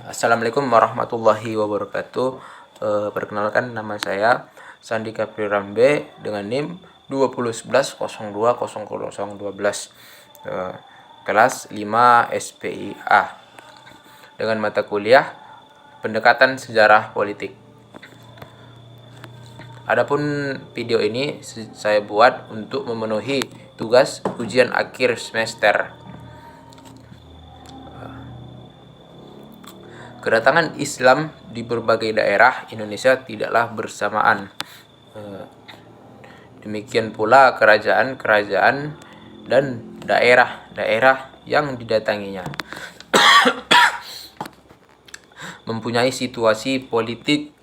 Assalamualaikum warahmatullahi wabarakatuh. Perkenalkan, nama saya Sandi Kapri Rambe dengan NIM 2011-02-0012, kelas 5 SPIA, dengan mata kuliah Pendekatan Sejarah Politik. Adapun video ini saya buat untuk memenuhi tugas ujian akhir semester. Kedatangan Islam di berbagai daerah Indonesia tidaklah bersamaan. Demikian pula kerajaan-kerajaan dan daerah-daerah yang didatanginya mempunyai situasi politik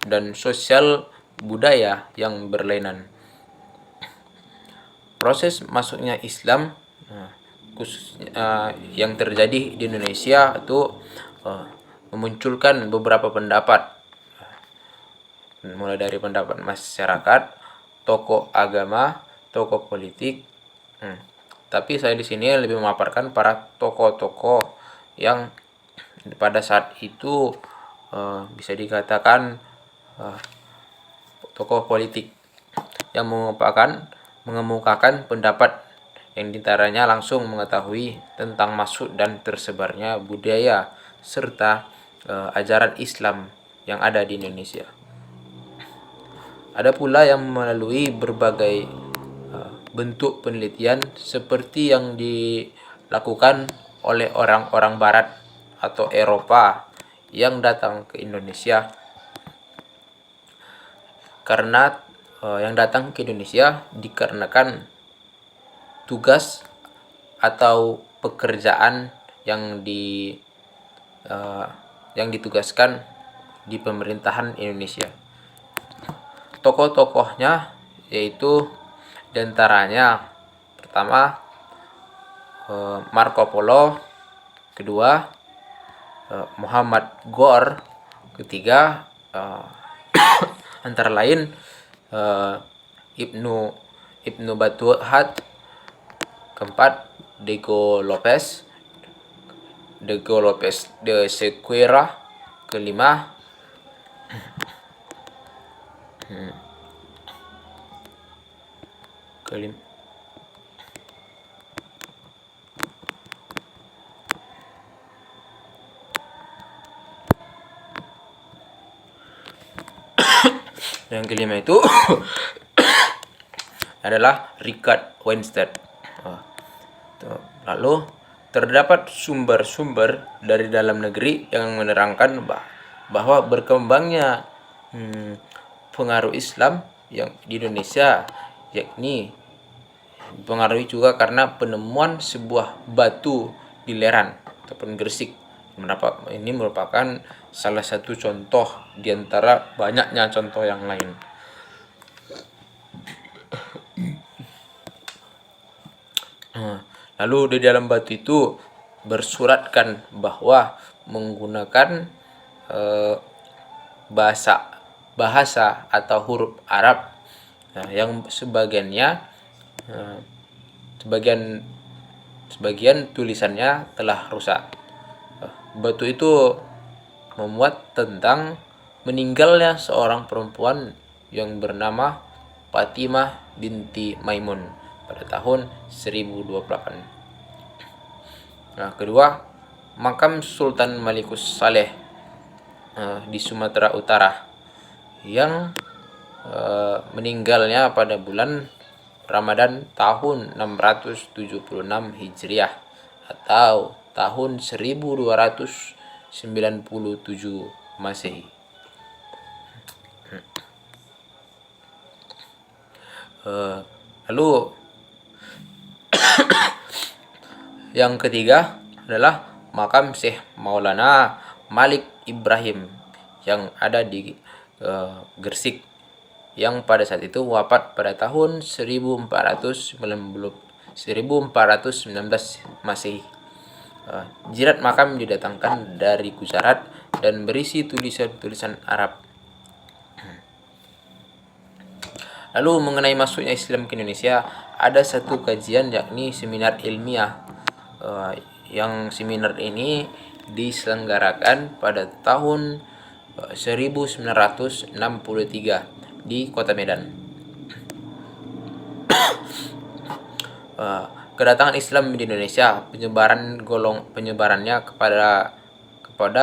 dan sosial budaya yang berlainan. Proses masuknya Islam khususnya yang terjadi di Indonesia itu memunculkan beberapa pendapat, mulai dari pendapat masyarakat, tokoh agama, tokoh politik. Tapi saya di sini lebih memaparkan para tokoh-tokoh yang pada saat itu bisa dikatakan tokoh politik yang mengemukakan pendapat yang diantaranya langsung mengetahui tentang masuk dan tersebarnya budaya serta ajaran Islam yang ada di Indonesia. Ada pula yang melalui berbagai bentuk penelitian seperti yang dilakukan oleh orang-orang Barat atau Eropa yang datang ke Indonesia. Karena yang datang ke Indonesia dikarenakan tugas atau pekerjaan yang ditugaskan di pemerintahan Indonesia. Tokoh-tokohnya yaitu diantaranya pertama Marco Polo, kedua Muhammad Ghor, ketiga antara lain Ibnu Batuhat, keempat Diego Lopez de Sequeira, kelima yang kelima itu adalah Richard Weinstein. Lalu terdapat sumber-sumber dari dalam negeri yang menerangkan bahwa berkembangnya pengaruh Islam yang di Indonesia, yakni dipengaruhi juga karena penemuan sebuah batu di Leran ataupun Gresik. Ini merupakan salah satu contoh di antara banyaknya contoh yang lain. Lalu di dalam batu itu bersuratkan bahwa menggunakan bahasa atau huruf Arab yang sebagian tulisannya telah rusak. Batu itu memuat tentang meninggalnya seorang perempuan yang bernama Fatimah binti Maimun pada tahun 1028. Kedua, makam Sultan Malikus Saleh di Sumatera Utara yang meninggalnya pada bulan Ramadan tahun 676 Hijriah atau tahun 1297 Masehi. Lalu yang ketiga adalah makam Syekh Maulana Malik Ibrahim yang ada di Gresik, yang pada saat itu wafat pada tahun 1419 Masehi. Jirat makam didatangkan dari Gujarat dan berisi tulisan-tulisan Arab. Lalu mengenai masuknya Islam ke Indonesia, ada satu kajian yakni seminar ilmiah. Yang seminar ini diselenggarakan pada tahun 1963 di Kota Medan. Kedatangan Islam di Indonesia, penyebarannya kepada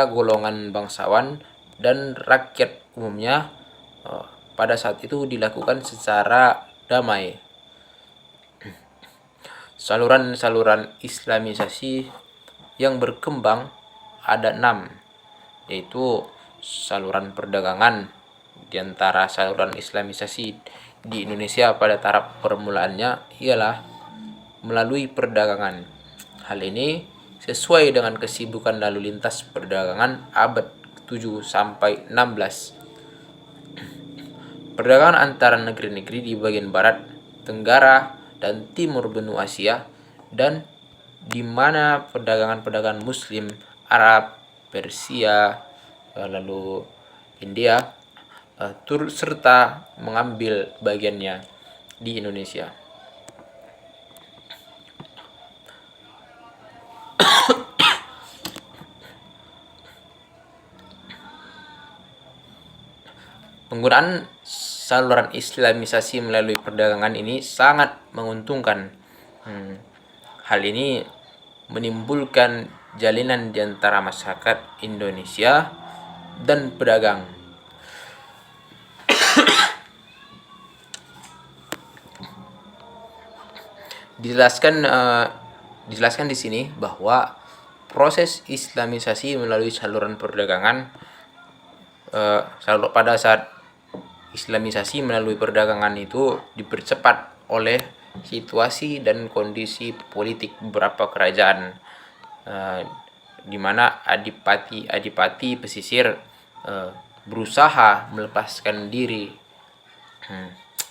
golongan bangsawan dan rakyat umumnya pada saat itu dilakukan secara damai. Saluran-saluran Islamisasi yang berkembang ada 6, yaitu saluran perdagangan. Di antara saluran Islamisasi di Indonesia pada tahap permulaannya ialah melalui perdagangan. Hal ini sesuai dengan kesibukan lalu lintas perdagangan abad 7 sampai 16. Perdagangan antara negeri-negeri di bagian barat, tenggara, dan timur benua Asia, dan di mana perdagangan Muslim, Arab, Persia, lalu India turut serta mengambil bagiannya di Indonesia. Penggunaan saluran Islamisasi melalui perdagangan ini sangat menguntungkan. Hal ini menimbulkan jalinan di antara masyarakat Indonesia dan pedagang. Dijelaskan di sini bahwa proses Islamisasi melalui saluran perdagangan pada saat Islamisasi melalui perdagangan itu dipercepat oleh situasi dan kondisi politik beberapa kerajaan, di mana adipati pesisir berusaha melepaskan diri.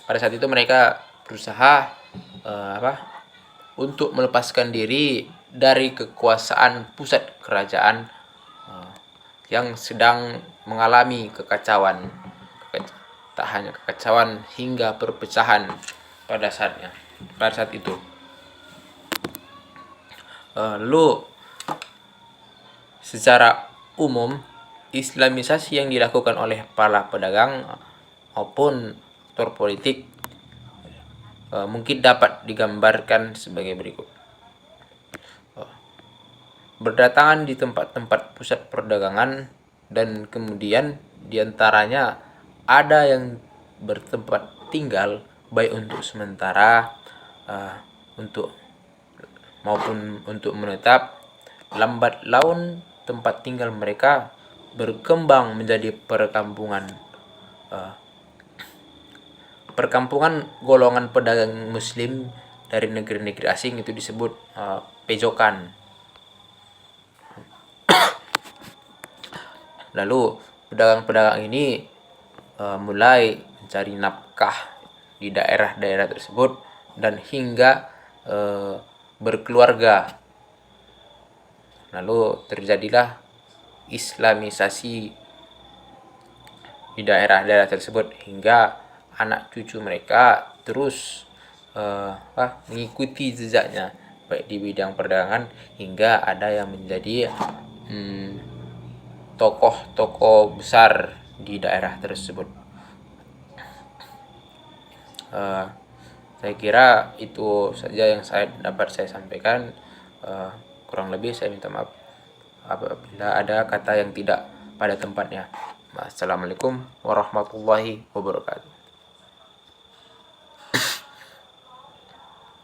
Pada saat itu mereka berusaha untuk melepaskan diri dari kekuasaan pusat kerajaan yang sedang mengalami kekacauan. Tak hanya kekacauan hingga perpecahan pada saat itu. Lalu secara umum Islamisasi yang dilakukan oleh para pedagang maupun aktor politik mungkin dapat digambarkan sebagai berikut. Berdatangan di tempat-tempat pusat perdagangan, dan kemudian diantaranya ada yang bertempat tinggal baik untuk sementara maupun untuk menetap. Lambat laun tempat tinggal mereka berkembang menjadi perkampungan golongan pedagang Muslim dari negeri-negeri asing, itu disebut pejokan. Lalu pedagang-pedagang ini mulai mencari nafkah di daerah-daerah tersebut dan hingga berkeluarga. Lalu terjadilah Islamisasi di daerah-daerah tersebut hingga anak cucu mereka terus mengikuti jejaknya baik di bidang perdagangan, hingga ada yang menjadi tokoh-tokoh besar di daerah tersebut. Saya kira itu saja yang dapat saya sampaikan. Kurang lebih saya minta maaf apabila ada kata yang tidak pada tempatnya. Assalamualaikum warahmatullahi wabarakatuh.